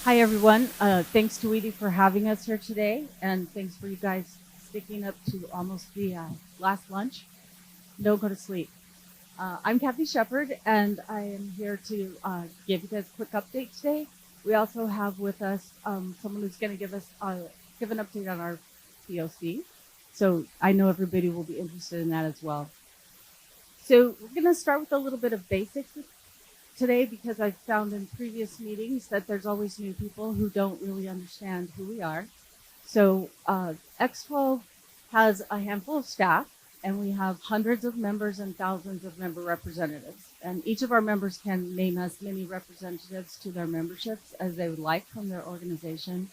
Hi, everyone. Thanks to Edie for having us here today, and thanks for you guys sticking up to almost the last lunch. Don't go to sleep. I'm Cathy Sheppard, and I am here to give you guys a quick update today. We also have with us someone who's going to give an update on our POC. So I know everybody will be interested in that as well. So we're going to start with a little bit of basics today because I've found in previous meetings that there's always new people who don't really understand who we are. So X12 has a handful of staff, and we have hundreds of members and thousands of member representatives. And each of our members can name as many representatives to their memberships as they would like from their organization.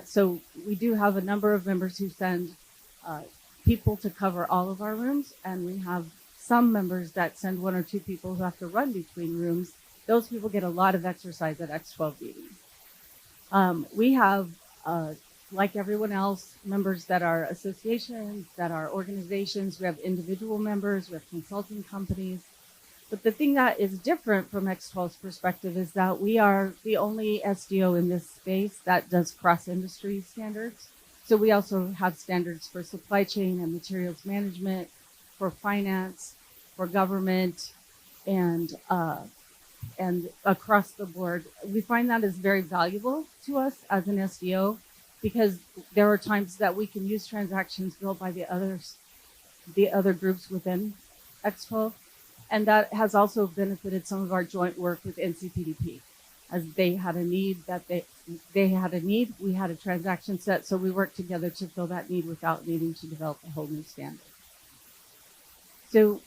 So we do have a number of members who send people to cover all of our rooms, and we have some members that send one or two people who have to run between rooms. Those people get a lot of exercise at X12 meetings. We have, like everyone else, members that are associations, that are organizations. We have individual members, we have consulting companies. But the thing that is different from X12's perspective is that we are the only SDO in this space that does cross-industry standards. So we also have standards for supply chain and materials management, for finance, for government, and across the board. We find that is very valuable to us as an SDO because there are times that we can use transactions built by the other groups within X12, and that has also benefited some of our joint work with NCPDP. As they had a need we had a transaction set, so we worked together to fill that need without needing to develop a whole new standard. So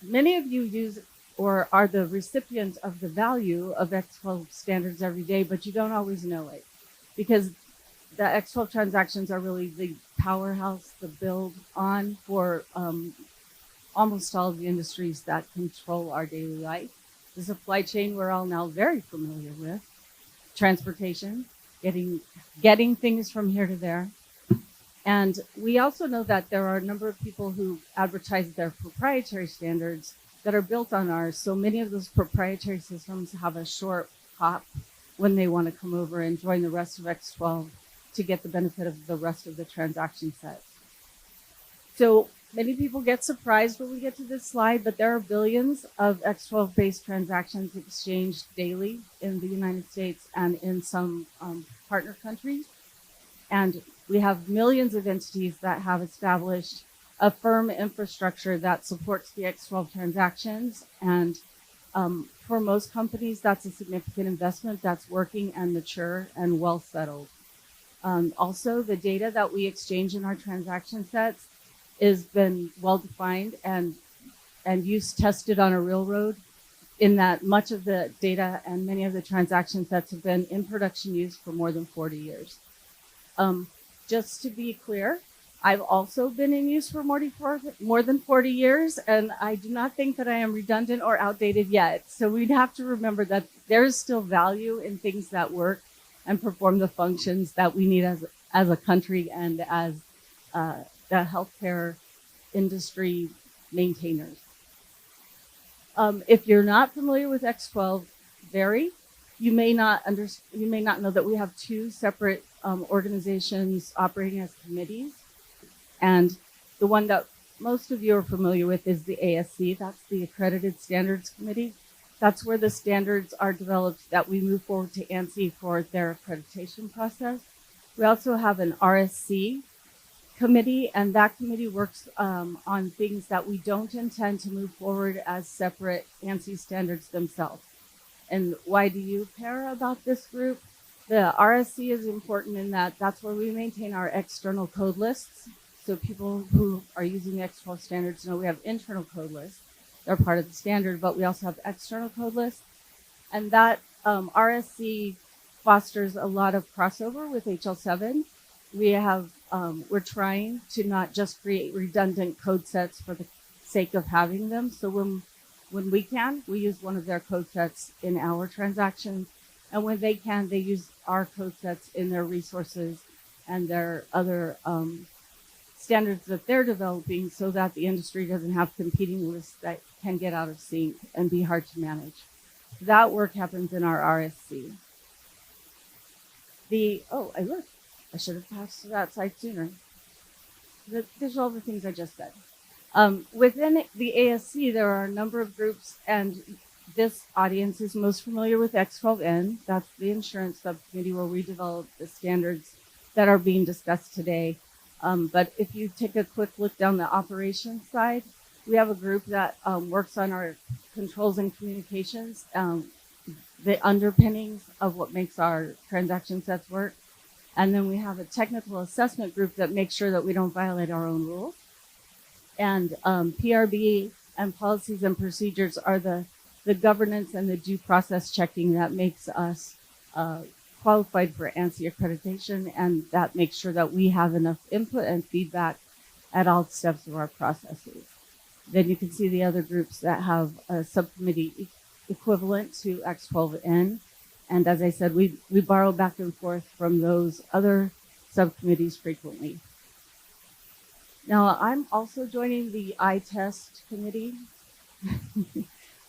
many of you use or are the recipient of the value of X12 standards every day, but you don't always know it because the X12 transactions are really the powerhouse, the build on for almost all of the industries that control our daily life. The supply chain we're all now very familiar with, transportation, getting things from here to there. And we also know that there are a number of people who advertise their proprietary standards that are built on ours. So many of those proprietary systems have a short hop when they want to come over and join the rest of X12 to get the benefit of the rest of the transaction set. So many people get surprised when we get to this slide, but there are billions of X12-based transactions exchanged daily in the United States and in some partner countries. And we have millions of entities that have established a firm infrastructure that supports the X12 transactions. And for most companies, that's a significant investment that's working and mature and well settled. Also, the data that we exchange in our transaction sets has been well defined and use tested on a real road, in that much of the data and many of the transaction sets have been in production use for more than 40 years. Just to be clear, I've also been in use for more than 40 years, and I do not think that I am redundant or outdated yet. So we'd have to remember that there is still value in things that work and perform the functions that we need as a country and as the healthcare industry maintainers. If you're not familiar with X12 you may not know that we have two separate organizations operating as committees. And the one that most of you are familiar with is the ASC. That's the Accredited Standards Committee. That's where the standards are developed that we move forward to ANSI for their accreditation process. We also have an RSC committee, and that committee works on things that we don't intend to move forward as separate ANSI standards themselves. And why do you care about this group? The RSC is important in that that's where we maintain our external code lists. So people who are using the X12 standards know we have internal code lists. They're part of the standard, but we also have external code lists. And that RSC fosters a lot of crossover with HL7. We're trying to not just create redundant code sets for the sake of having them. So when we can, we use one of their code sets in our transactions. And when they can, they use our code sets in their resources and their other standards that they're developing so that the industry doesn't have competing lists that can get out of sync and be hard to manage. That work happens in our RSC. Look, I should have passed to that side sooner. There's all the things I just said. Within the ASC, there are a number of groups, and this audience is most familiar with X12N. That's the insurance subcommittee where we develop the standards that are being discussed today. But if you take a quick look down the operations side, we have a group that works on our controls and communications, the underpinnings of what makes our transaction sets work. And then we have a technical assessment group that makes sure that we don't violate our own rules. And PRB and policies and procedures are the governance and the due process checking that makes us qualified for ANSI accreditation, and that makes sure that we have enough input and feedback at all steps of our processes. Then you can see the other groups that have a subcommittee equivalent to X12N. And as I said, we borrow back and forth from those other subcommittees frequently. Now, I'm also joining the iTest committee.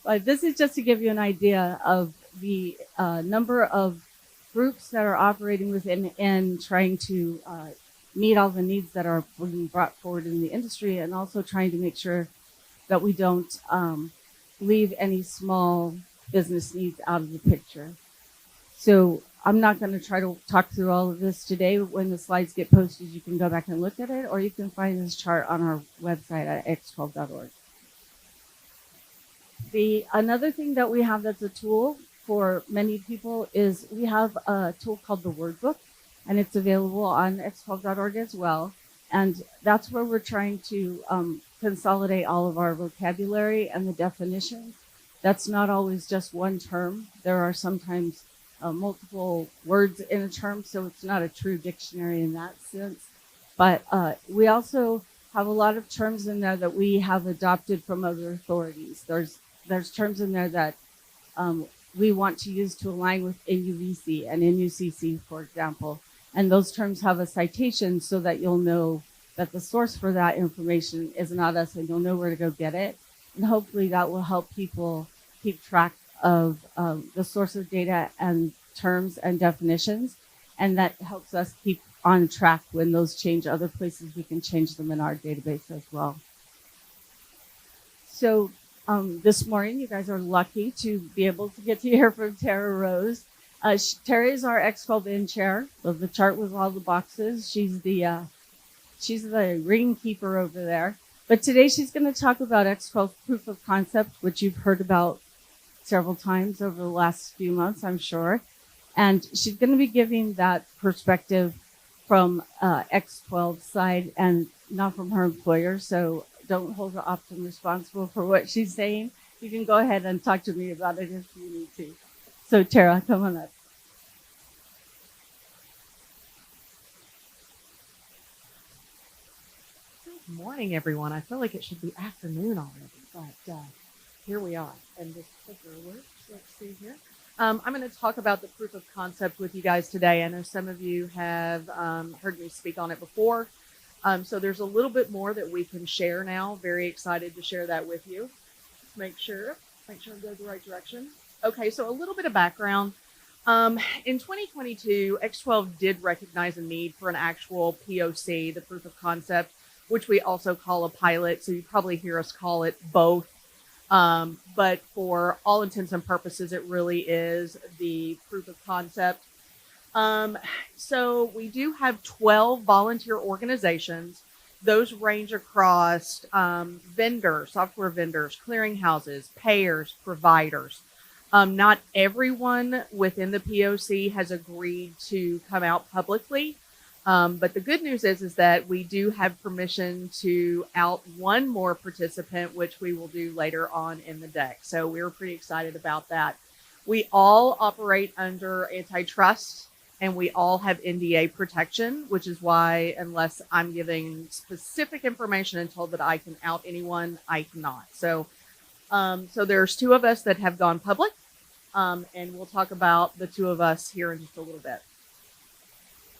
But this is just to give you an idea of the number of groups that are operating within and trying to meet all the needs that are being brought forward in the industry, and also trying to make sure that we don't leave any small business needs out of the picture. So I'm not going to try to talk through all of this today. When the slides get posted, you can go back and look at it, or you can find this chart on our website at x12.org. Another thing that we have that's a tool for many people is we have a tool called the Word Book, and it's available on x12.org as well. And that's where we're trying to consolidate all of our vocabulary and the definitions. That's not always just one term. There are sometimes multiple words in a term, so it's not a true dictionary in that sense. But we also have a lot of terms in there that we have adopted from other authorities. There's terms in there that we want to use to align with NUVC and NUCC, for example. And those terms have a citation so that you'll know that the source for that information is not us, and you'll know where to go get it. And hopefully that will help people keep track of the source of data and terms and definitions. And that helps us keep on track. When those change other places, we can change them in our database as well. So this morning, you guys are lucky to be able to get to hear from Tara Rose. Tara is our X12N chair of the chart with all the boxes. She's the ring keeper over there. But today she's going to talk about X12 proof of concept, which you've heard about several times over the last few months, I'm sure. And she's going to be giving that perspective from X12 side and not from her employer. So don't hold Optum responsible for what she's saying. You can go ahead and talk to me about it if you need to. So Tara, come on up. Good morning, everyone. I feel like it should be afternoon already, but here we are. And this clicker works. Let's see here. I'm going to talk about the proof of concept with you guys today. I know some of you have heard me speak on it before. So there's a little bit more that we can share now. Very excited to share that with you. Just make sure I go the right direction. Okay, so a little bit of background. In 2022, X12 did recognize a need for an actual POC, the proof of concept, which we also call a pilot. So you probably hear us call it both. But for all intents and purposes, it really is the proof of concept. So we do have 12 volunteer organizations. Those range across vendors, software vendors, clearinghouses, payers, providers. Not everyone within the POC has agreed to come out publicly. But the good news is that we do have permission to out one more participant, which we will do later on in the deck. So we're pretty excited about that. We all operate under antitrust, and we all have NDA protection, which is why, unless I'm giving specific information and told that I can out anyone, I cannot. So there's two of us that have gone public, and we'll talk about the two of us here in just a little bit.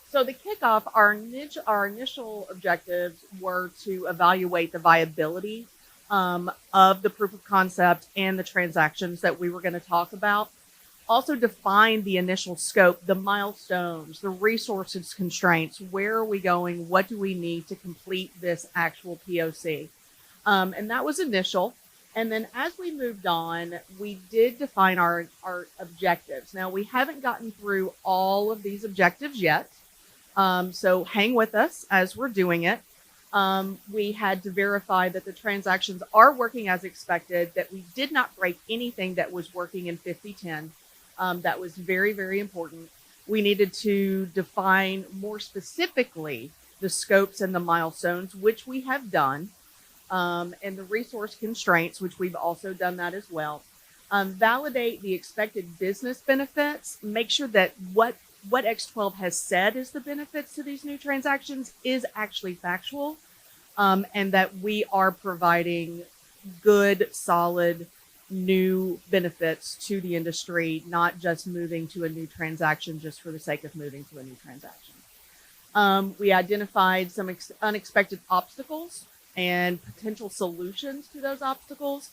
So the kickoff, our initial objectives were to evaluate the viability of the proof of concept and the transactions that we were going to talk about. also defined the initial scope, the milestones, the resources constraints. Where are we going? What do we need to complete this actual POC? And that was initial. And then as we moved on, we did define our objectives. Now, we haven't gotten through all of these objectives yet. So hang with us as we're doing it. We had to verify that the transactions are working as expected, that we did not break anything that was working in 5010. That was very, very important. We needed to define more specifically the scopes and the milestones, which we have done, and the resource constraints, which we've also done that as well. Validate the expected business benefits, make sure that what X12 has said is the benefits to these new transactions is actually factual, and that we are providing good, solid, new benefits to the industry, not just moving to a new transaction just for the sake of moving to a new transaction. We identified some unexpected obstacles and potential solutions to those obstacles.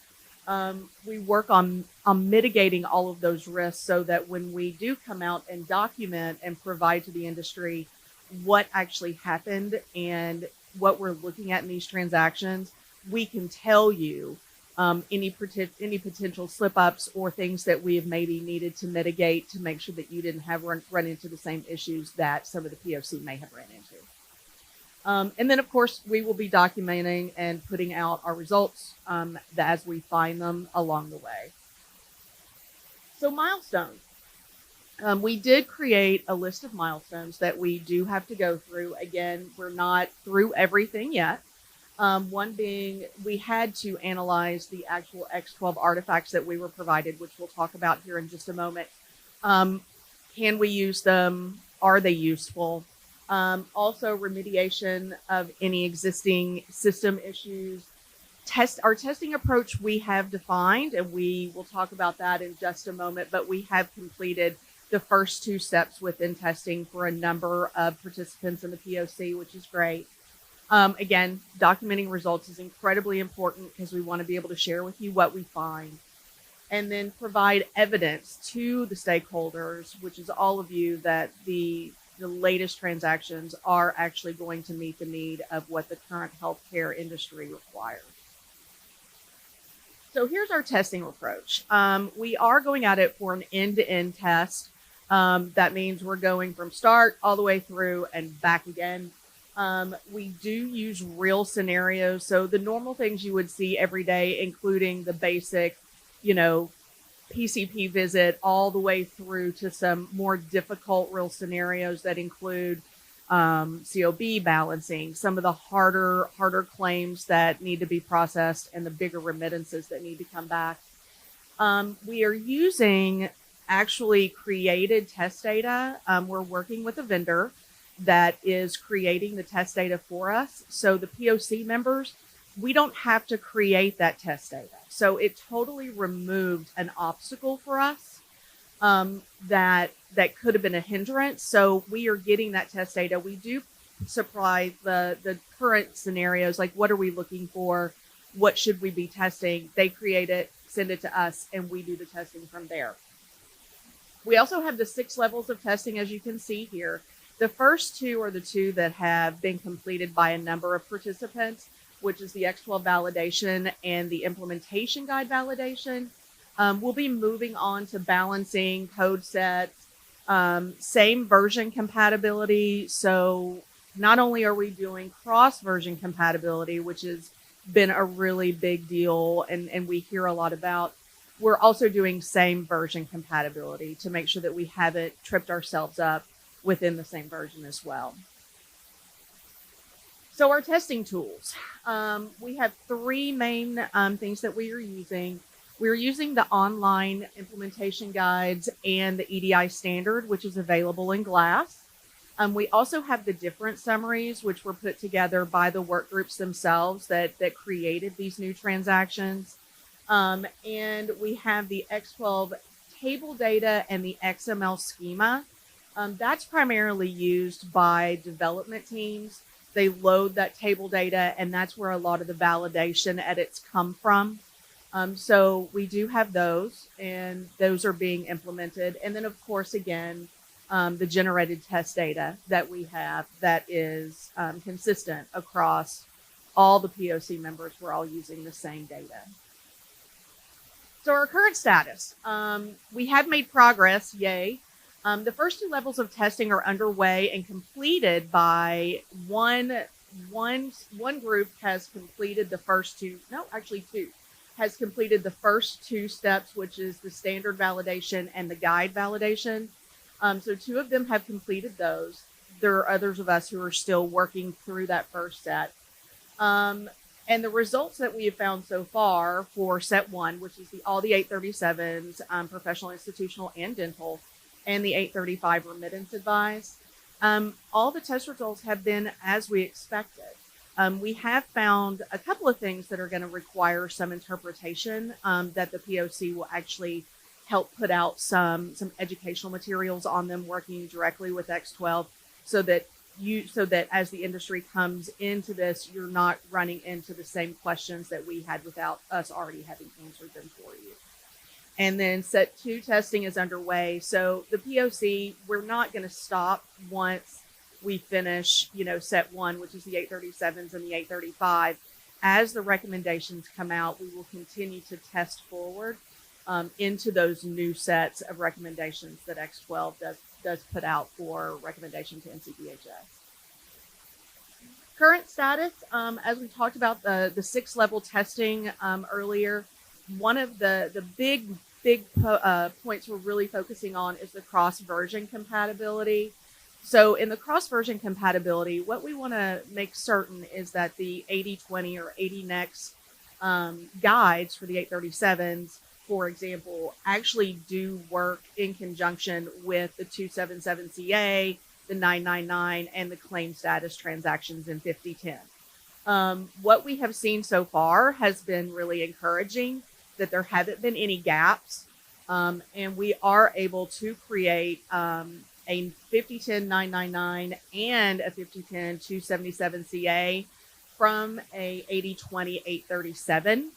We work on mitigating all of those risks so that when we do come out and document and provide to the industry what actually happened and what we're looking at in these transactions, we can tell you any potential slip-ups or things that we have maybe needed to mitigate to make sure that you didn't have run into the same issues that some of the POC may have ran into. And then, of course, we will be documenting and putting out our results as we find them along the way. So milestones. We did create a list of milestones that we do have to go through. Again, we're not through everything yet. One being we had to analyze the actual X12 artifacts that we were provided, which we'll talk about here in just a moment. Can we use them? Are they useful? Also, remediation of any existing system issues. Our testing approach we have defined, and we will talk about that in just a moment, but we have completed the first 2 steps within testing for a number of participants in the POC, which is great. Again, documenting results is incredibly important because we want to be able to share with you what we find, and then provide evidence to the stakeholders, which is all of you, that the latest transactions are actually going to meet the need of what the current healthcare industry requires. So here's our testing approach. We are going at it for an end-to-end test. That means we're going from start all the way through and back again. We do use real scenarios. So the normal things you would see every day, including the basic, PCP visit, all the way through to some more difficult real scenarios that include COB balancing, some of the harder claims that need to be processed, and the bigger remittances that need to come back. We are using actually created test data. We're working with a vendor that is creating the test data for us. So the POC members, we don't have to create that test data. So it totally removed an obstacle for us that could have been a hindrance. So we are getting that test data. We do supply the current scenarios, like what are we looking for? What should we be testing? They create it, send it to us, and we do the testing from there. We also have the 6 levels of testing, as you can see here. The first 2 are the 2 that have been completed by a number of participants, which is the X12 validation and the implementation guide validation. We'll be moving on to balancing code sets, same version compatibility. So not only are we doing cross-version compatibility, which has been a really big deal and we hear a lot about, we're also doing same version compatibility to make sure that we haven't tripped ourselves up within the same version as well. So our testing tools, we have 3 main things that we are using. We're using the online implementation guides and the EDI standard, which is available in Glass. We also have the different summaries, which were put together by the work groups themselves that created these new transactions. And we have the X12 table data and the XML schema. That's primarily used by development teams. They load that table data, and that's where a lot of the validation edits come from. So we do have those, and those are being implemented. And then, of course, again, the generated test data that we have that is consistent across all the POC members. We're all using the same data. So our current status, we have made progress, yay. The first 2 levels of testing are underway and completed by one group has completed the first 2, no, actually 2, has completed the first 2 steps, which is the standard validation and the guide validation. So 2 of them have completed those. There are others of us who are still working through that first set. And the results that we have found so far for set 1, which is all the 837s, professional, institutional, and dental, and the 835 remittance advice, all the test results have been as we expected. We have found a couple of things that are going to require some interpretation, that the POC will actually help put out some educational materials on them, working directly with X12, so that as the industry comes into this, you're not running into the same questions that we had without us already having answered them for you. And then set 2 testing is underway. So the POC, we're not going to stop once we finish, set 1, which is the 837s and the 835. As the recommendations come out, we will continue to test forward into those new sets of recommendations that X12 does put out for recommendation to NCBHS. Current status, as we talked about the 6-level testing earlier, one of the big points we're really focusing on is the cross-version compatibility. So in the cross-version compatibility, what we want to make certain is that the 80/20 or 80 next guides for the 837s, for example, actually do work in conjunction with the 277CA, the 999, and the claim status transactions in 5010. What we have seen so far has been really encouraging, that there haven't been any gaps, and we are able to create a 5010 999 and a 5010 277CA from a 80/20 837.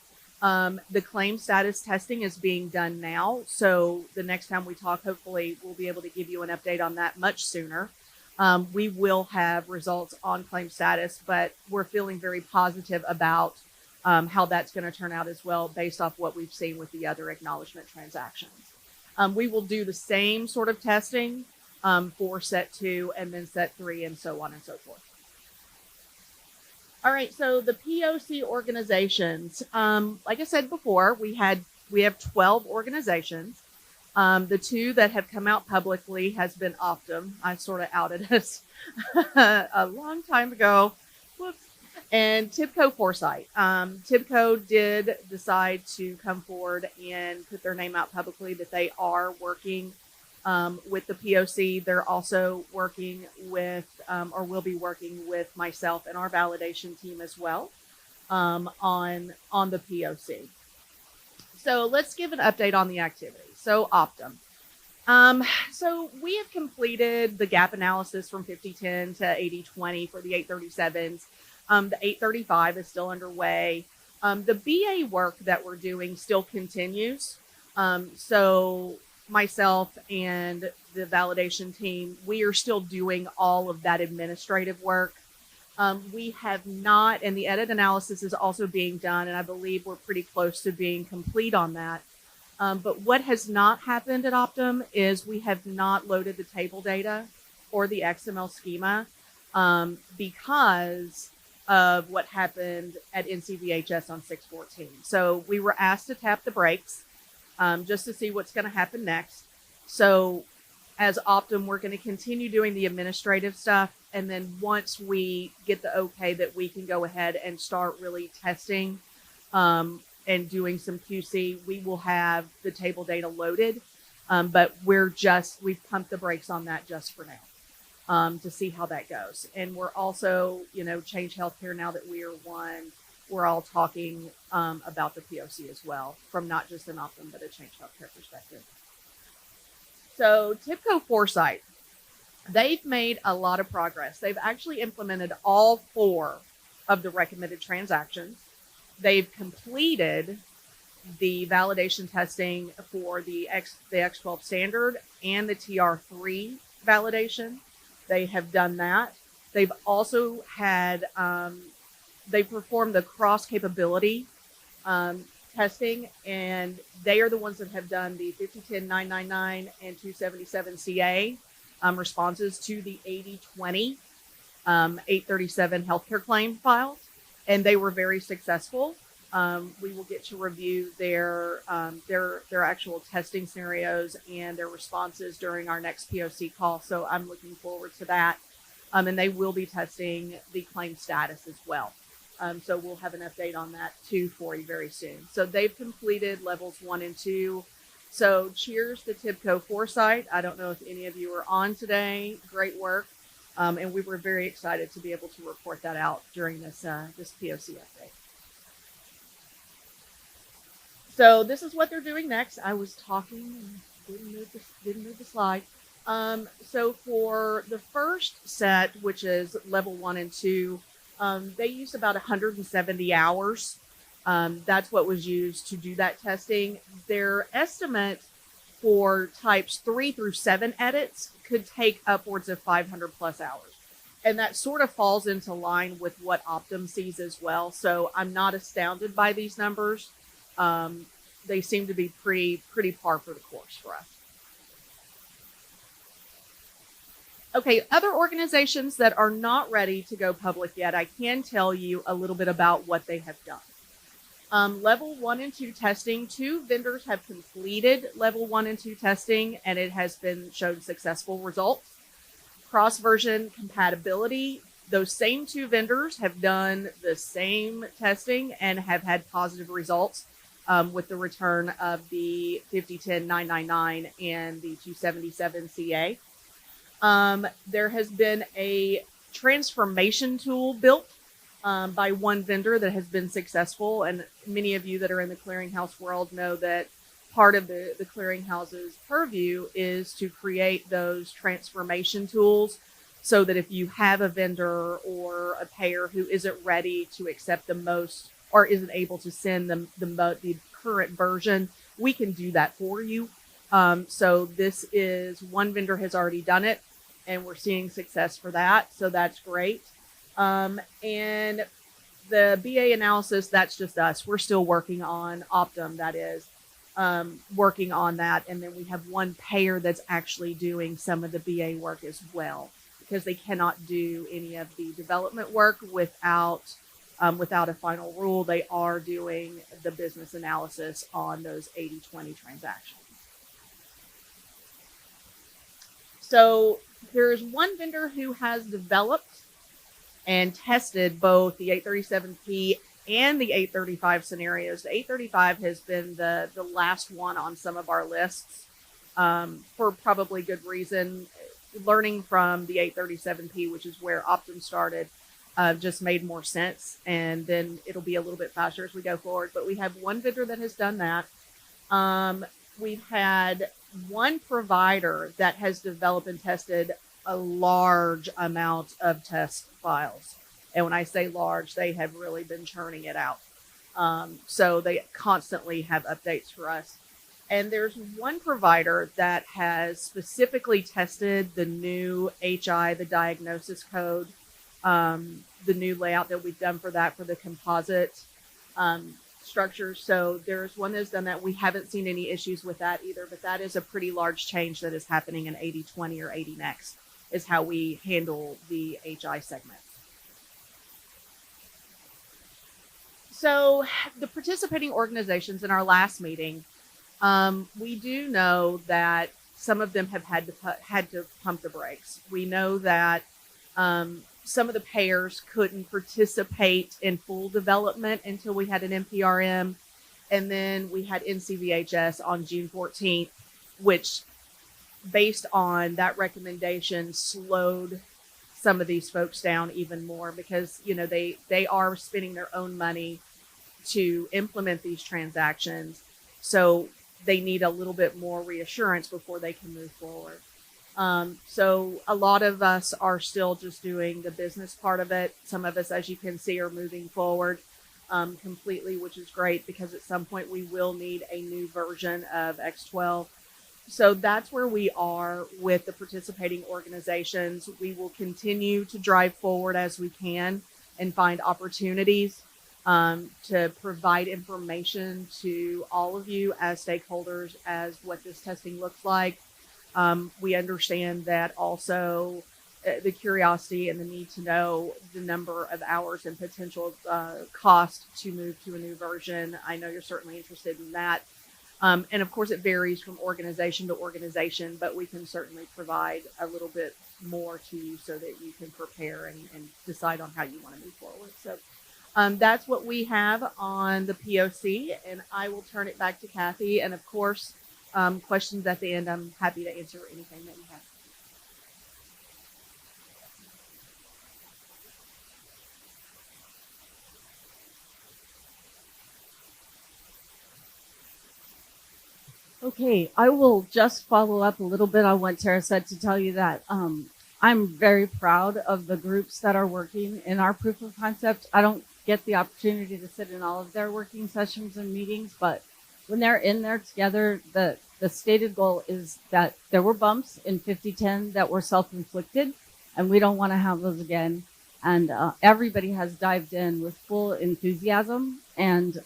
The claim status testing is being done now, so the next time we talk, hopefully we'll be able to give you an update on that much sooner. We will have results on claim status, but we're feeling very positive about how that's going to turn out as well, based off what we've seen with the other acknowledgement transactions. We will do the same sort of testing for set 2 and then set 3 and so on and so forth. All right, so the POC organizations, like I said before, we have 12 organizations. The 2 that have come out publicly has been Optum. I sort of outed us a long time ago. Whoops. And TIBCO Foresight. TIBCO did decide to come forward and put their name out publicly that they are working with the POC. They're also working with, or will be working with myself and our validation team as well on the POC. So let's give an update on the activity. So Optum. So we have completed the gap analysis from 5010 to 80/20 for the 837s. The 835 is still underway. The BA work that we're doing still continues. So myself and the validation team, we are still doing all of that administrative work. We have not, and the edit analysis is also being done, and I believe we're pretty close to being complete on that. But what has not happened at Optum is we have not loaded the table data or the XML schema because of what happened at NCBHS on 6/14. So we were asked to tap the brakes just to see what's going to happen next. So as Optum, we're going to continue doing the administrative stuff. And then once we get the okay that we can go ahead and start really testing and doing some QC, we will have the table data loaded. But we've pumped the brakes on that just for now to see how that goes. And we're also, Change Healthcare, now that we are one, we're all talking about the POC as well, from not just an Optum, but a Change Healthcare perspective. So TIBCO Foresight, they've made a lot of progress. They've actually implemented all 4 of the recommended transactions. They've completed the validation testing for the X12 standard and the TR3 validation. They have done that. They've also had they performed the cross capability testing, and they are the ones that have done the 5010-999 and 277CA responses to the 8020 837 healthcare claim files, and they were very successful. We will get to review their actual testing scenarios and their responses during our next POC call. So I'm looking forward to that. And they will be testing the claim status as well. So we'll have an update on that too for you very soon. So they've completed levels 1 and 2. So cheers to TIBCO Foresight. I don't know if any of you are on today. Great work. And we were very excited to be able to report that out during this POC update. So this is what they're doing next. I was talking and didn't move the slide. So for the first set, which is level 1 and 2, they used about 170 hours. That's what was used to do that testing. Their estimate for types 3 through 7 edits could take upwards of 500 plus hours. And that sort of falls into line with what Optum sees as well. So I'm not astounded by these numbers. They seem to be pretty par for the course for us. Okay, other organizations that are not ready to go public yet, I can tell you a little bit about what they have done. Level 1 and 2 testing, 2 vendors have completed level 1 and 2 testing, and it has been shown successful results. Cross-version compatibility, those same 2 vendors have done the same testing and have had positive results with the return of the 5010-999 and the 277CA. There has been a transformation tool built by one vendor that has been successful, and many of you that are in the clearinghouse world know that part of the clearinghouse's purview is to create those transformation tools so that if you have a vendor or a payer who isn't ready to accept the most or isn't able to send the current version, we can do that for you. So this is one vendor has already done it, and we're seeing success for that. So that's great. And the BA analysis, that's just us. We're still working on Optum, that is, working on that. And then we have one payer that's actually doing some of the BA work as well, because they cannot do any of the development work without a final rule. They are doing the business analysis on those 80/20 transactions. So there's one vendor who has developed and tested both the 837P and the 835 scenarios. The 835 has been the last one on some of our lists for probably good reason. Learning from the 837P, which is where Optum started, just made more sense, and then it'll be a little bit faster as we go forward. But we have one vendor that has done that. We've had one provider that has developed and tested a large amount of test files. And when I say large, they have really been churning it out. So they constantly have updates for us. And there's one provider that has specifically tested the new HI, the diagnosis code, the new layout that we've done for that for the composite structure. So there's one that's done that. We haven't seen any issues with that either, but that is a pretty large change that is happening in 80/20 or 80 next is how we handle the HI segment. So the participating organizations in our last meeting, we do know that some of them have had to pump the brakes. We know that some of the payers couldn't participate in full development until we had an NPRM, and then we had NCVHS on June 14th, which, based on that recommendation, slowed some of these folks down even more because, you know, they are spending their own money to implement these transactions. So they need a little bit more reassurance before they can move forward. So a lot of us are still just doing the business part of it. Some of us, as you can see, are moving forward. completely, which is great because at some point we will need a new version of X12. So that's where we are with the participating organizations. We will continue to drive forward as we can and find opportunities to provide information to all of you as stakeholders as what this testing looks like. We understand that also the curiosity and the need to know the number of hours and potential cost to move to a new version. I know you're certainly interested in that. And of course, it varies from organization to organization, but we can certainly provide a little bit more to you so that you can prepare and decide on how you want to move forward. So that's what we have on the POC, and I will turn it back to Cathy. And of course, questions at the end, I'm happy to answer anything that you have. Okay, I will just follow up a little bit on what Tara said to tell you that I'm very proud of the groups that are working in our proof of concept. I don't get the opportunity to sit in all of their working sessions and meetings, but when they're in there together, the stated goal is that there were bumps in 5010 that were self-inflicted, and we don't want to have those again. And everybody has dived in with full enthusiasm and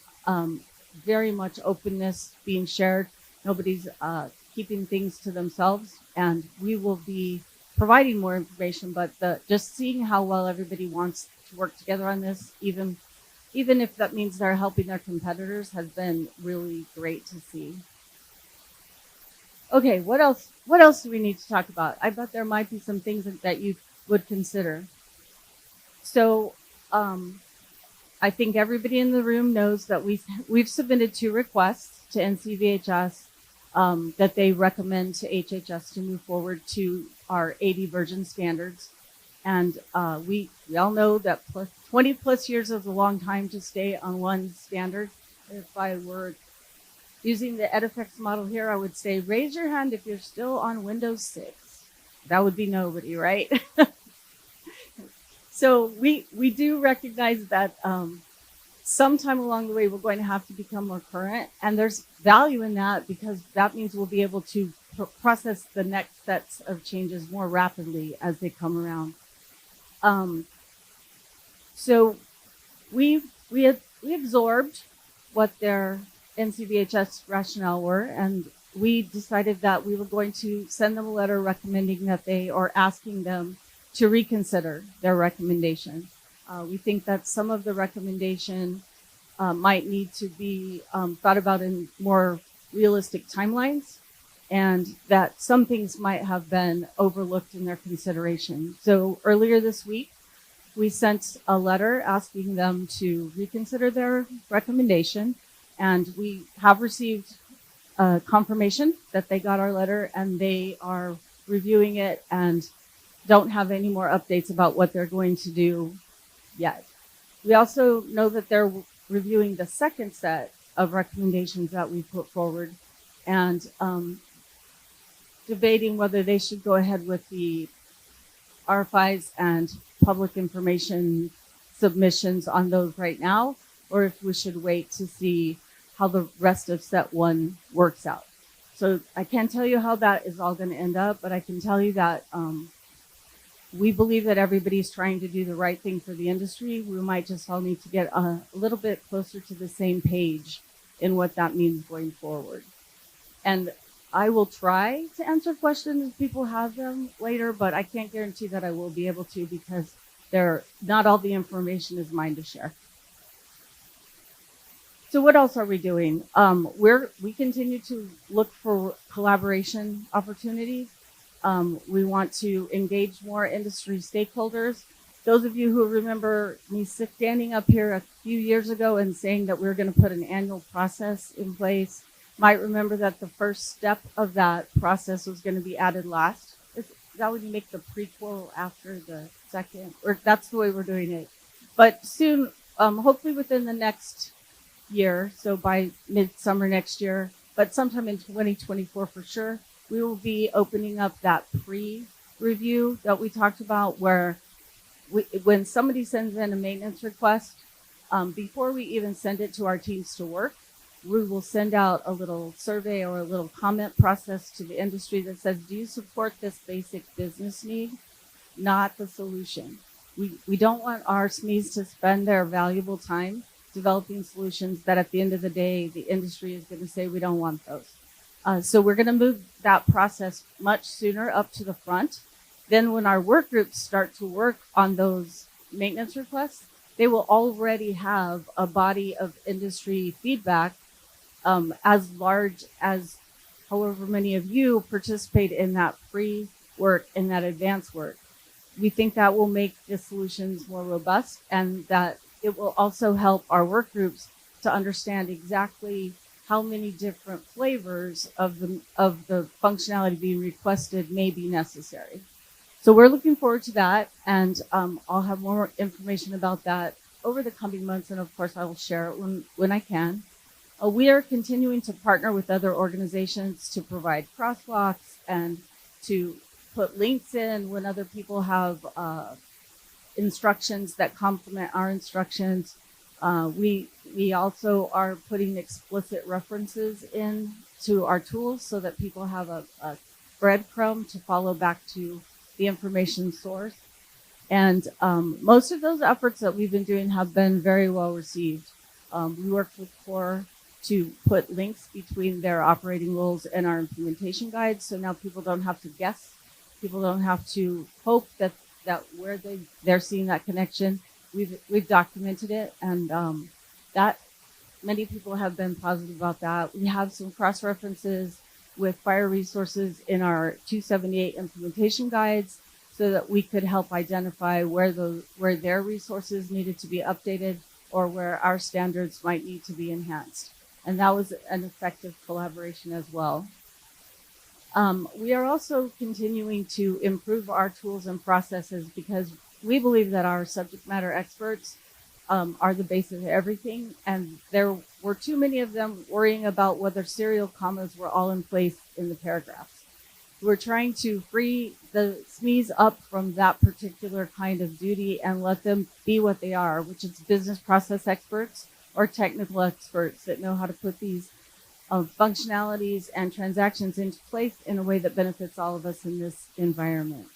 very much openness being shared. Nobody's keeping things to themselves, and we will be providing more information, but just seeing how well everybody wants to work together on this, even if that means they're helping their competitors, has been really great to see. Okay, what else do we need to talk about? I bet there might be some things that you would consider. So I think everybody in the room knows that we've submitted 2 requests to NCVHS that they recommend to HHS to move forward to our 80 version standards. And we all know that 20 plus years is a long time to stay on one standard. If I were using the EdFX model here, I would say, raise your hand if you're still on Windows 6. That would be nobody, right? So we do recognize that sometime along the way, we're going to have to become more current. And there's value in that because that means we'll be able to process the next sets of changes more rapidly as they come around. So we absorbed what their NCVHS rationale were, and we decided that we were going to send them a letter recommending that or asking them to reconsider their recommendation. We think that some of the recommendation might need to be thought about in more realistic timelines, and that some things might have been overlooked in their consideration. So earlier this week, we sent a letter asking them to reconsider their recommendation, and we have received confirmation that they got our letter, and they are reviewing it and don't have any more updates about what they're going to do yet. We also know that they're reviewing the second set of recommendations that we put forward and debating whether they should go ahead with the RFIs and public information submissions on those right now, or if we should wait to see how the rest of set 1 works out. So I can't tell you how that is all going to end up, but I can tell you that we believe that everybody's trying to do the right thing for the industry. We might just all need to get a little bit closer to the same page in what that means going forward. And I will try to answer questions if people have them later, but I can't guarantee that I will be able to because not all the information is mine to share. So what else are we doing? We continue to look for collaboration opportunities. We want to engage more industry stakeholders. Those of you who remember me standing up here a few years ago and saying that we were going to put an annual process in place might remember that the first step of that process was going to be added last. Is that when you make the prequel after the second? Or that's the way we're doing it. But soon, hopefully within the next year, so by midsummer next year, but sometime in 2024 for sure, we will be opening up that pre-review that we talked about where when somebody sends in a maintenance request, Before we even send it to our teams to work, we will send out a little survey or a little comment process to the industry that says, do you support this basic business need? Not the solution. We don't want our SMEs to spend their valuable time developing solutions that at the end of the day, the industry is going to say, we don't want those. So we're going to move that process much sooner up to the front. Then when our work groups start to work on those maintenance requests, they will already have a body of industry feedback as large as however many of you participate in that pre work and that advanced work. We think that will make the solutions more robust, and that it will also help our work groups to understand exactly how many different flavors of the functionality being requested may be necessary. So we're looking forward to that, and I'll have more information about that over the coming months, and of course I will share it when I can. We are continuing to partner with other organizations to provide crosswalks and to put links in when other people have instructions that complement our instructions. We also are putting explicit references in to our tools so that people have a breadcrumb to follow back to the information source. And most of those efforts that we've been doing have been very well received. We worked with CORE to put links between their operating rules and our implementation guides, so now people don't have to guess. People don't have to hope that where they're seeing that connection. We've documented it, and that many people have been positive about that. We have some cross references with fire resources in our 278 implementation guides, so that we could help identify where their resources needed to be updated or where our standards might need to be enhanced. And that was an effective collaboration as well. We are also continuing to improve our tools and processes because we believe that our subject matter experts are the base of everything. And there were too many of them worrying about whether serial commas were all in place in the paragraphs. We're trying to free the SMEs up from that particular kind of duty and let them be what they are, which is business process experts or technical experts that know how to put these functionalities and transactions into place in a way that benefits all of us in this environment.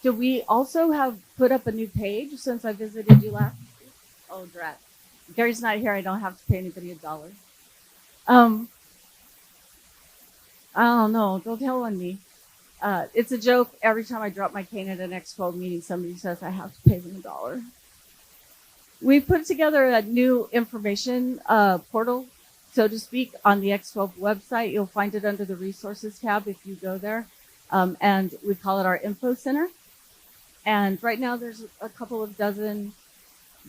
So we also have put up a new page since I visited you last week. Oh, drat. Gary's not here. I don't have to pay anybody $1. I don't know. Don't tell on me. It's a joke. Every time I drop my cane at an X12 meeting, somebody says I have to pay them $1. We've put together a new information portal, so to speak, on the X12 website. You'll find it under the resources tab if you go there. And we call it our info center. And right now there's a couple of dozen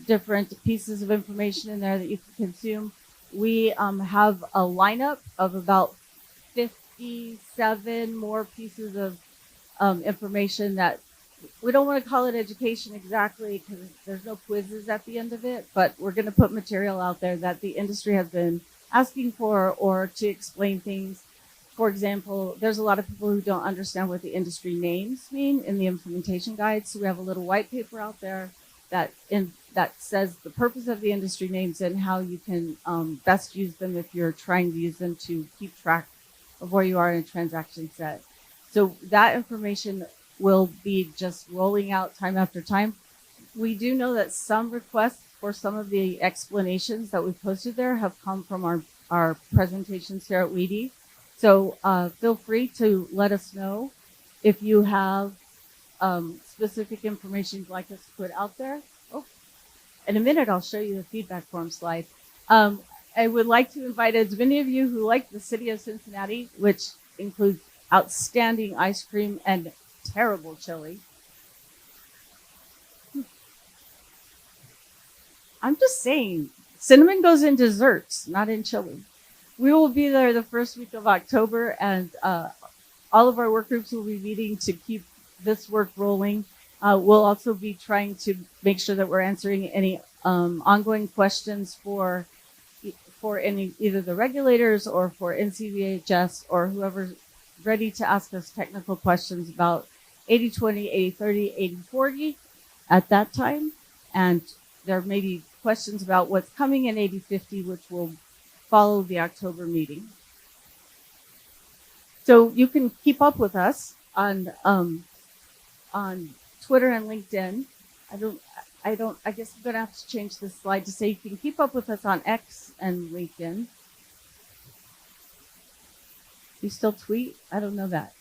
different pieces of information in there that you can consume. We have a lineup of about 57 more pieces of information that we don't want to call it education exactly because there's no quizzes at the end of it, but we're going to put material out there that the industry has been asking for or to explain things. For example, there's a lot of people who don't understand what the industry names mean in the implementation guide. So we have a little white paper out there that says the purpose of the industry names and how you can best use them if you're trying to use them to keep track of where you are in a transaction set. So that information will be just rolling out time after time. We do know that some requests for some of the explanations that we've posted there have come from our presentations here at WEDI. So feel free to let us know if you have specific information you'd like us to put out there. Oh, in a minute, I'll show you the feedback form slide. I would like to invite as many of you who like the city of Cincinnati, which includes outstanding ice cream and terrible chili. I'm just saying, cinnamon goes in desserts, not in chili. We will be there the first week of October, and all of our work groups will be meeting to keep this work rolling. We'll also be trying to make sure that we're answering any ongoing questions for any either the regulators or for NCVHS or whoever's ready to ask us technical questions about 80/20, 80/30, 80/40 at that time. And there may be questions about what's coming in 8050, which will follow the October meeting. So you can keep up with us on Twitter and LinkedIn. I guess I'm gonna have to change this slide to say you can keep up with us on X and LinkedIn. You still tweet? I don't know that.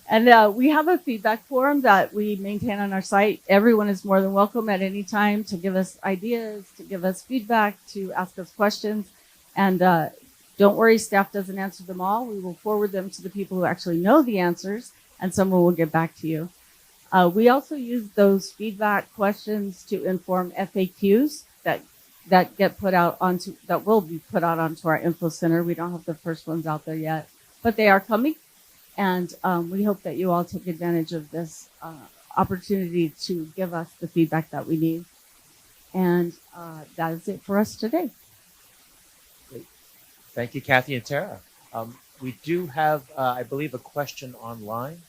And we have a feedback forum that we maintain on our site. Everyone is more than welcome at any time to give us ideas, to give us feedback, to ask us questions. And don't worry, staff doesn't answer them all. We will forward them to the people who actually know the answers, and someone will get back to you. We also use those feedback questions to inform FAQs that get put out onto, that will be put out onto our info center. We don't have the first ones out there yet, but they are coming. And we hope that you all take advantage of this opportunity to give us the feedback that we need. And that is it for us today. Great. Thank you, Cathy and Tara. We do have, I believe, a question online.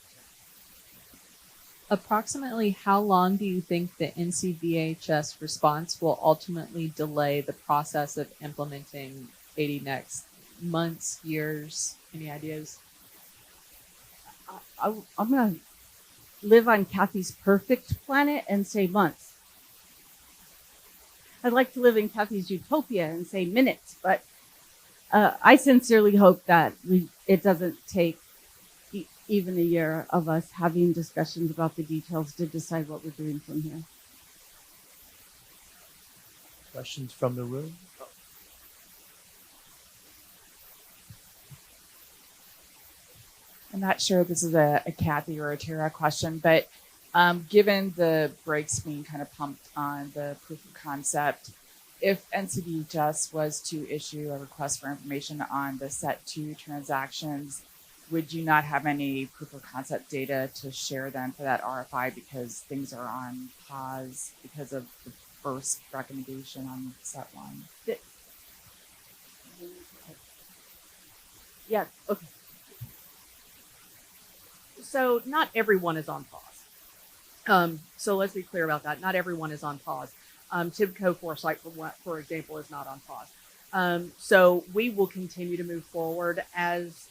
Approximately how long do you think the NCVHS response will ultimately delay the process of implementing 80 next? Months, years, any ideas? I'm going to live on Cathy's perfect planet and say months. I'd like to live in Cathy's utopia and say minutes, but I sincerely hope that it doesn't take even a year of us having discussions about the details to decide what we're doing from here. Questions from the room? I'm not sure if this is a Cathy or a Tara question, but given the brakes being kind of pumped on the proof of concept, if NCVHS was to issue a request for information on the set 2 transactions, would you not have any proof of concept data to share then for that RFI because things are on pause because of the first recommendation on set 1? Yes, okay. So not everyone is on pause. So let's be clear about that. Not everyone is on pause. TIBCO Foresight, for example, is not on pause. So we will continue to move forward as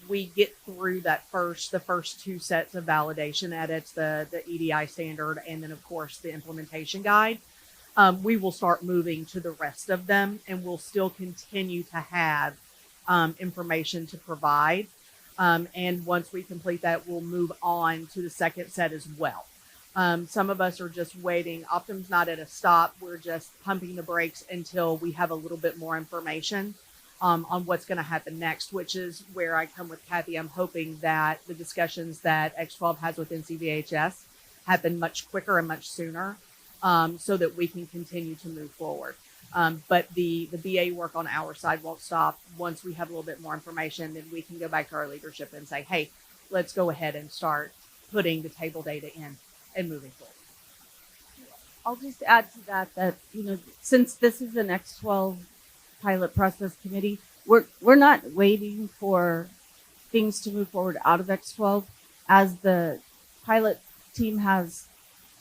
we get through the first 2 sets of validation edits, the EDI standard, and then of course the implementation guide. We will start moving to the rest of them, and we'll still continue to have information to provide. And once we complete that, we'll move on to the second set as well. Some of us are just waiting. Optum's not at a stop. We're just pumping the brakes until we have a little bit more information on what's going to happen next, which is where I come with Cathy. I'm hoping that the discussions that X12 has with NCVHS happen much quicker and much sooner so that we can continue to move forward. But the BA work on our side won't stop. Once we have a little bit more information, then we can go back to our leadership and say, hey, let's go ahead and start putting the table data in and moving forward. I'll just add to that, since this is an X12 pilot process committee, we're not waiting for things to move forward out of X12. As the pilot team has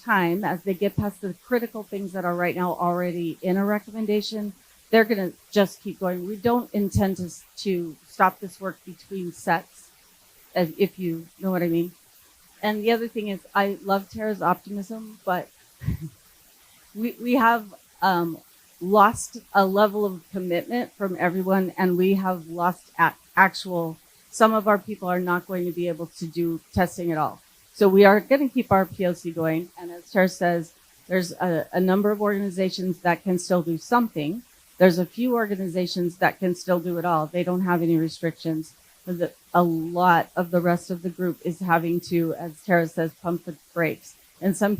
time, as they get past the critical things that are right now already in a recommendation, they're going to just keep going. We don't intend to stop this work between sets, if you know what I mean. And the other thing is, I love Tara's optimism, but we have lost a level of commitment from everyone, and we have lost some of our people are not going to be able to do testing at all. So we are going to keep our POC going. And as Tara says, there's a number of organizations that can still do something. There's a few organizations that can still do it all. They don't have any restrictions. A lot of the rest of the group is having to, as Tara says, pump the brakes. In some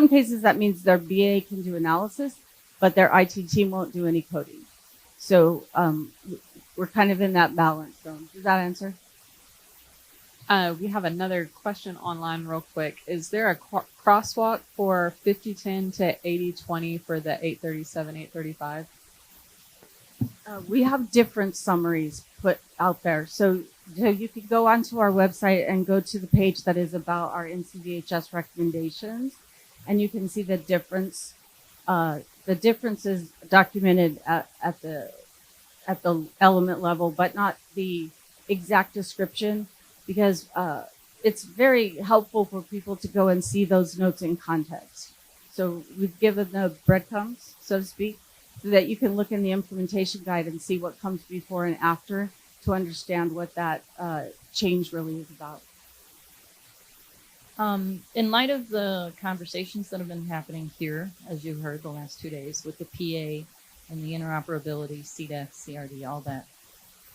cases, that means their BA can do analysis, but their IT team won't do any coding. So we're kind of in that balance zone. Does that answer? We have another question online real quick. Is there a crosswalk for 5010 to 8020 for the 837, 835? We have different summaries put out there. So you could go onto our website and go to the page that is about our NCVHS recommendations, and you can see the difference the difference is documented at the element level, but not the exact description, because it's very helpful for people to go and see those notes in context. So we've given the breadcrumbs, so to speak, so that you can look in the implementation guide and see what comes before and after to understand what that change really is about. In light of the conversations that have been happening here, as you heard the last 2 days with the PA and the interoperability, CDEX, CRD, all that,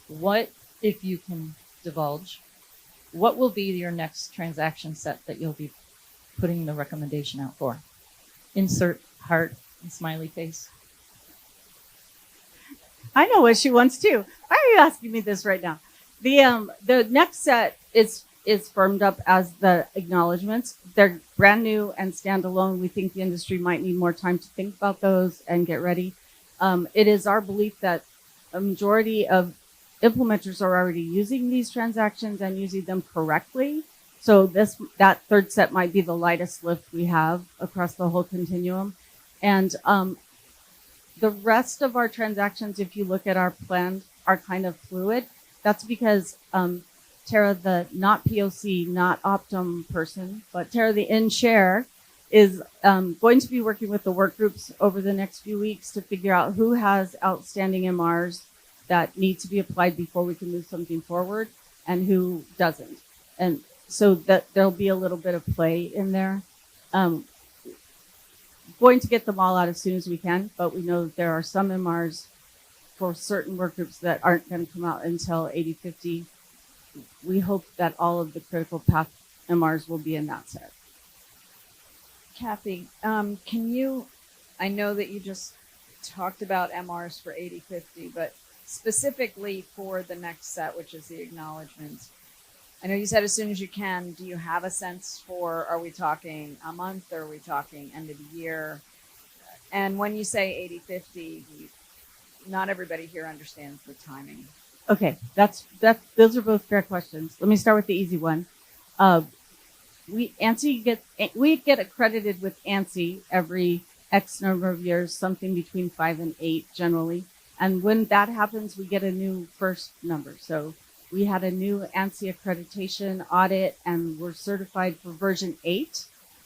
what, if you can divulge, what will be your next transaction set that you'll be putting the recommendation out for? Insert heart and smiley face. I know what she wants too. Why are you asking me this right now? The next set is firmed up as the acknowledgments. They're brand new and standalone. We think the industry might need more time to think about those and get ready. It is our belief that a majority of implementers are already using these transactions and using them correctly. So that third set might be the lightest lift we have across the whole continuum. And the rest of our transactions, if you look at our plan, are kind of fluid. That's because Tara, the not POC, not Optum person, but Tara, the in-share, is going to be working with the work groups over the next few weeks to figure out who has outstanding MRs that need to be applied before we can move something forward and who doesn't. And so that there'll be a little bit of play in there. Going to get them all out as soon as we can, but we know that there are some MRs for certain work groups that aren't going to come out until 8050. We hope that all of the critical path MRs will be in that set. Cathy, can you, I know that you just talked about MRs for 8050, but specifically for the next set, which is the acknowledgments, I know you said as soon as you can. Do you have a sense for, are we talking a month, or are we talking end of the year? And when you say 8050, not everybody here understands the timing. Okay, those are both fair questions. Let me start with the easy one. We get accredited with ANSI every X number of years, something between 5 and 8 generally. And when that happens, we get a new first number. So we had a new ANSI accreditation audit, and we're certified for version 8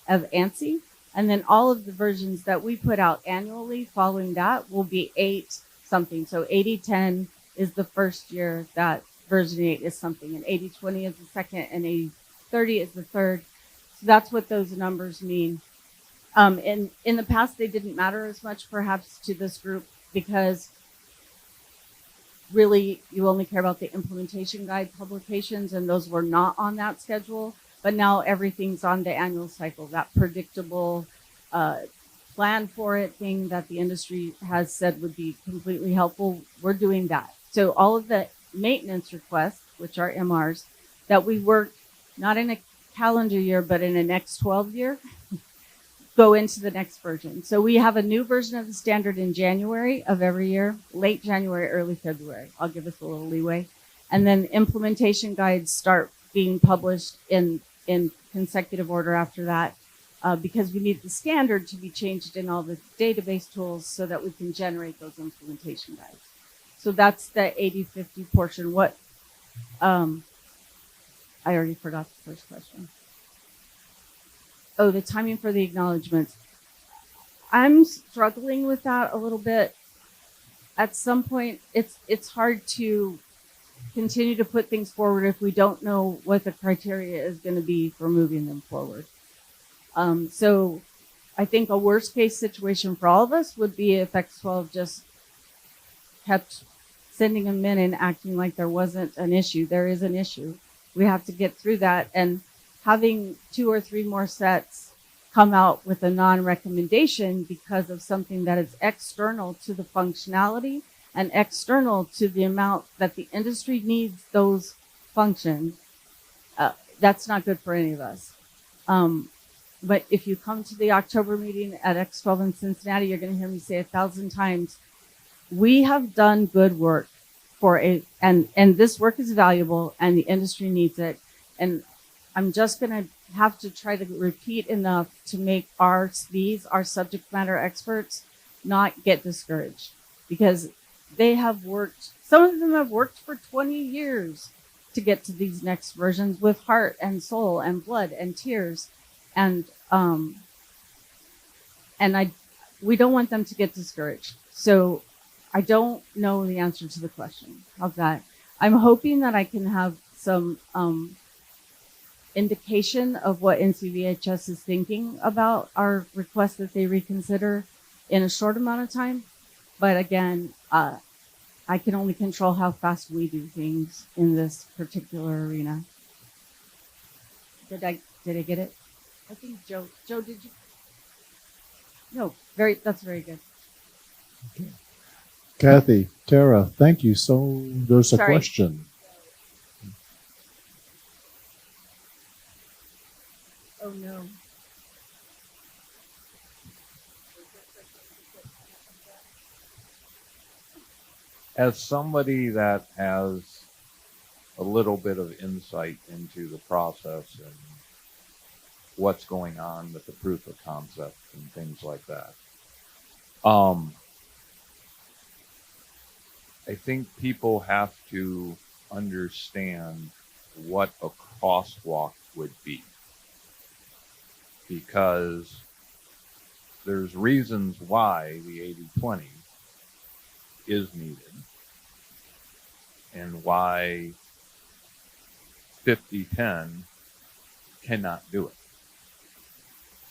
of ANSI. And then all of the versions that we put out annually following that will be 8 something. So 8010 is the first year that version 8 is something, and 8020 is the second, and 8030 is the third. So that's what those numbers mean. In the past, they didn't matter as much, perhaps, to this group, because really you only care about the implementation guide publications, and those were not on that schedule. But now everything's on the annual cycle, that predictable plan for it thing that the industry has said would be completely helpful. We're doing that. So all of the maintenance requests, which are MRs, that we work not in a calendar year, but in an X12 year, go into the next version. So we have a new version of the standard in January of every year, late January, early February. I'll give us a little leeway. And then implementation guides start being published in consecutive order after that, because we need the standard to be changed in all the database tools so that we can generate those implementation guides. So that's the 8050 portion. What, I already forgot the first question. Oh, the timing for the acknowledgments. I'm struggling with that a little bit. At some point, it's hard to continue to put things forward if we don't know what the criteria is going to be for moving them forward. So I think a worst case situation for all of us would be if X12 just kept sending them in and acting like there wasn't an issue. There is an issue. We have to get through that, and having 2 or 3 more sets come out with a non-recommendation because of something that is external to the functionality and external to the amount that the industry needs those functions, that's not good for any of us. But if you come to the October meeting at X12 in Cincinnati, you're going to hear me say 1,000 times, we have done good work and this work is valuable and the industry needs it. And I'm just going to have to try to repeat enough to make our subject matter experts not get discouraged, because they have worked, some of them have worked for 20 years to get to these next versions with heart and soul and blood and tears. And we don't want them to get discouraged. So I don't know the answer to the question. How's that? I'm hoping that I can have some indication of what NCVHS is thinking about our request that they reconsider in a short amount of time. But again, I can only control how fast we do things in this particular arena. Did I get it? I think Joe, did you? No, that's very good. Okay. Cathy, Tara, thank you. So there's a Sorry. question. Oh no. As somebody that has a little bit of insight into the process and what's going on with the proof of concept and things like that, I think people have to understand what a crosswalk would be, because there's reasons why the 80-20 is needed and why 50-10 cannot do it.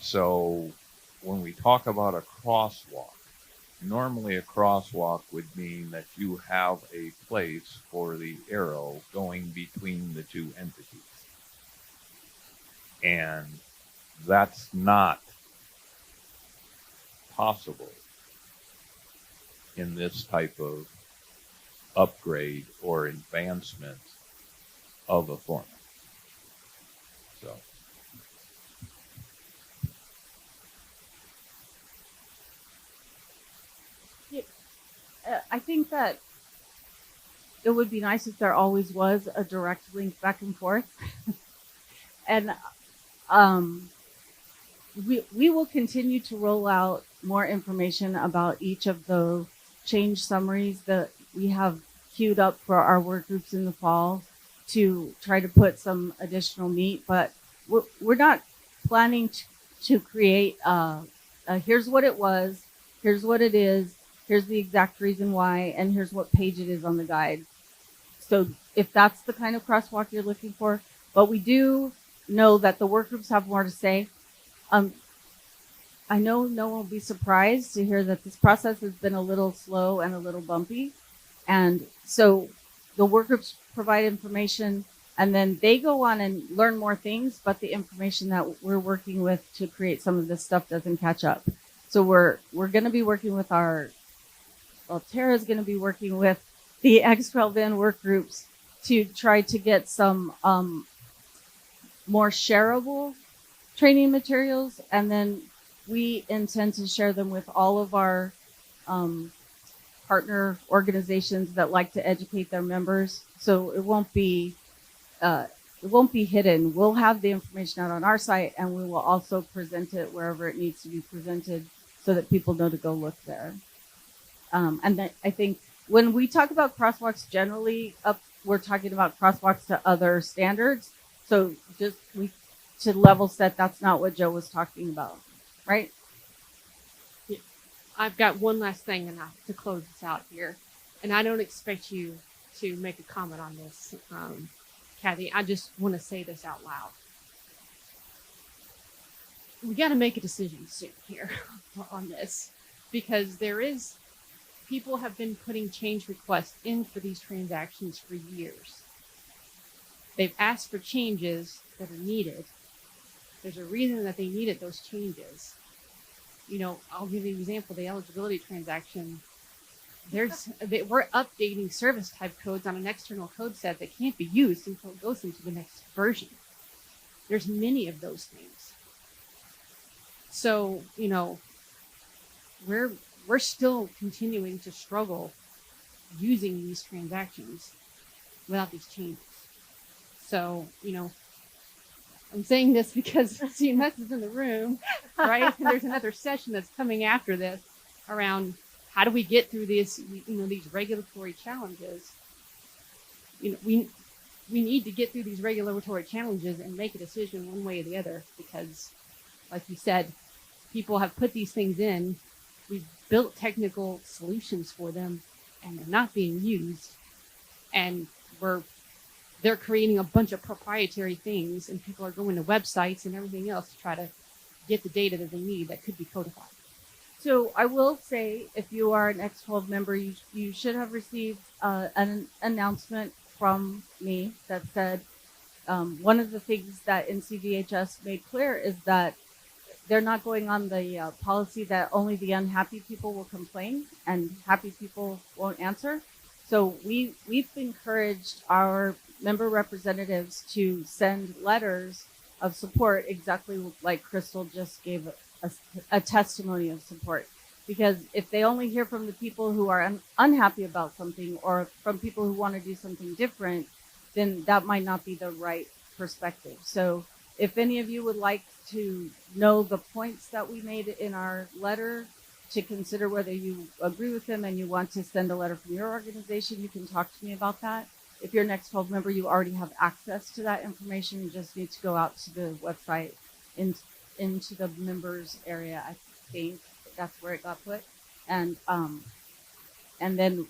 So when we talk about a crosswalk, normally a crosswalk would mean that you have a place for the arrow going between the two entities. And that's not possible in this type of upgrade or advancement of a format. So I think that it would be nice if there always was a direct link back and forth. And we will continue to roll out more information about each of the change summaries that we have queued up for our work groups in the fall to try to put some additional meat. But we're not planning to create here's what it was, here's what it is, here's the exact reason why, and here's what page it is on the guide. So if that's the kind of crosswalk you're looking for, but we do know that the work groups have more to say. I know no one will be surprised to hear that this process has been a little slow and a little bumpy. And so the work groups provide information, and then they go on and learn more things, but the information that we're working with to create some of this stuff doesn't catch up. So we're going to be working with Tara's going to be working with the X12 work groups to try to get some more shareable training materials, and then we intend to share them with all of our partner organizations that like to educate their members. So it won't be hidden. We'll have the information out on our site, and we will also present it wherever it needs to be presented so that people know to go look there. And then I think when we talk about crosswalks generally, we're talking about crosswalks to other standards. So just to level set, that's not what Joe was talking about, right? Yeah. I've got one last thing to close this out here, and I don't expect you to make a comment on this, Cathy. I just want to say this out loud. We got to make a decision soon here on this, because people have been putting change requests in for these transactions for years. They've asked for changes that are needed. There's a reason that they needed those changes. I'll give you an example. The eligibility transaction, we're updating service type codes on an external code set that can't be used until it goes into the next version. There's many of those things. So, we're still continuing to struggle using these transactions without these changes. So, I'm saying this because CMS is in the room, right? And there's another session that's coming after this. around how do we get through these regulatory challenges. We need to get through these regulatory challenges and make a decision one way or the other, because like you said, people have put these things in, we've built technical solutions for them, and they're not being used, and they're creating a bunch of proprietary things, and people are going to websites and everything else to try to get the data that they need that could be codified. So I will say, if you are an X12 member, you should have received an announcement from me that said one of the things that NCDHS made clear is that they're not going on the policy that only the unhappy people will complain and happy people won't answer. So we've encouraged our member representatives to send letters of support, exactly like Crystal just gave a testimony of support. Because if they only hear from the people who are unhappy about something, or from people who want to do something different, then that might not be the right perspective. So if any of you would like to know the points that we made in our letter, to consider whether you agree with them and you want to send a letter from your organization, you can talk to me about that. If you're an X12 member, you already have access to that information. You just need to go out to the website, into the members area. I think that's where it got put. And then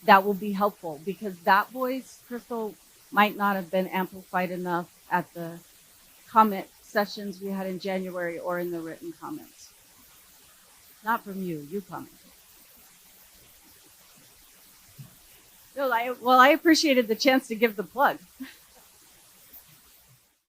that will be helpful, because that voice, Crystal, might not have been amplified enough at the comment sessions we had in January or in the written comments. Not from you, you commented. No, I appreciated the chance to give the plug.